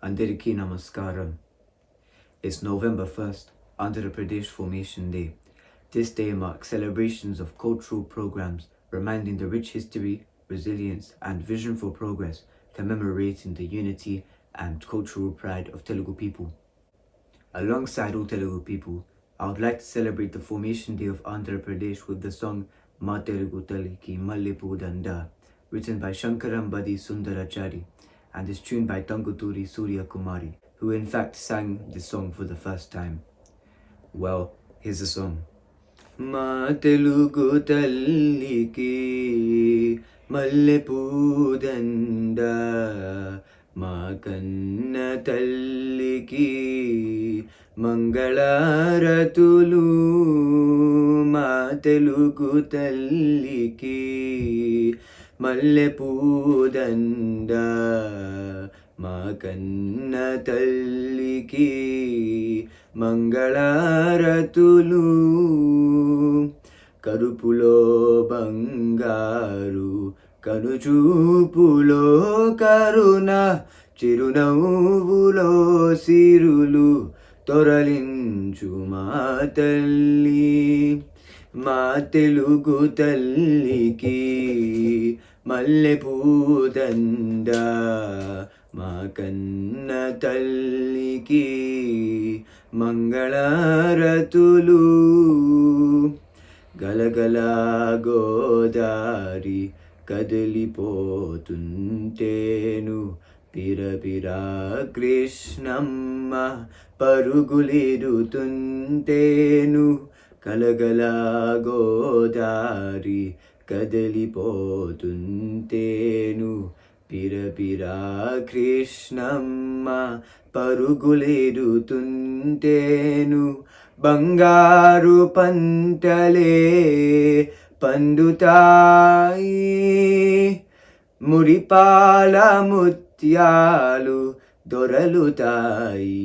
Andariki Namaskaram. It's November 1st, Andhra Pradesh Formation Day. This day marks celebrations of cultural programs reminding the rich history, resilience and vision for progress, commemorating the unity and cultural pride of Telugu people. Alongside all Telugu people, I would like to celebrate the Formation Day of Andhra Pradesh with the song Ma Telugu Talliki Mallipudanda, written by Shankarambadi Sundarachari, and is tuned by Tanguturi Surya Kumari, who in fact sang this song for the first time. Well, here's the song. Ma Telugu Talliki Mallipudanda, Ma Kanna Talliki Mangalaratulu, Ma Telugu Talliki Mallepudanda, Ma Kanna Talliki Mangalaratulu. Karupulo Bangaru, Kanuchupulo Karuna, Chirunavvulo Sirulu, Toralinchu Ma Talli, Ma Telugu Talliki Mallepudanda, Ma Kanna Talliki Mangalaratulu. Galagala Godari kadalipotuntenu, Pirapira Krishnamma Parugulidutuntenu. Galagala Godari kadalipotuntenu, Pirapira Krishnamma Parugulidutuntenu. Bangaru pantale pandutayi, Muripala mutyalu doralutayi.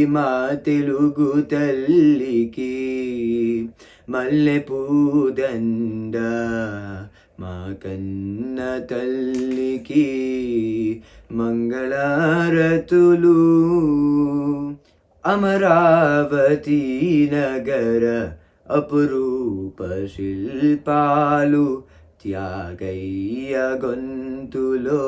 Ma Telugu Talliki Mallepudanda, Ma Kanna Talliki Mangalaratulu. Amaravati Nagara Apurupa Shilpalu, Tyagayya Gontulo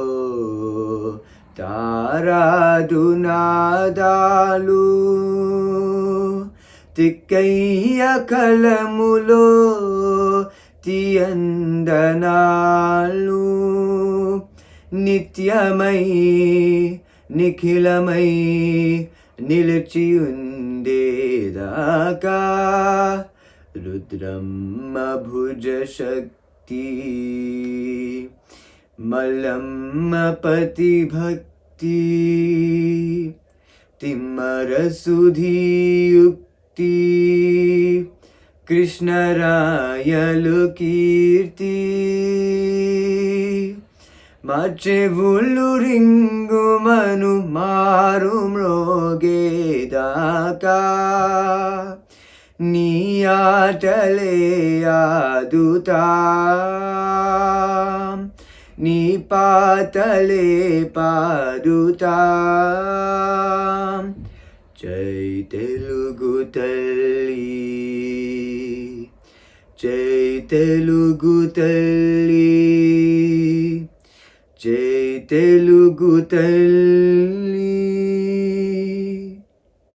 Taradunadalu, Tikkayya Kalamulo Tiyandanalu. Nityamai Nikhilamai Nilchiyundedaka, Rudramma Bhuja Shakti, Mallamma Pati Bhakti, Timmara Sudhi Yukti, Krishna Rayalu Kirti. Machevulu ringu manu maru mrogedaka, Ni atale aduta, Ni patale paduta. Jai Telugu Talli, Jai Telugu Talli, Jai Telugu Talli.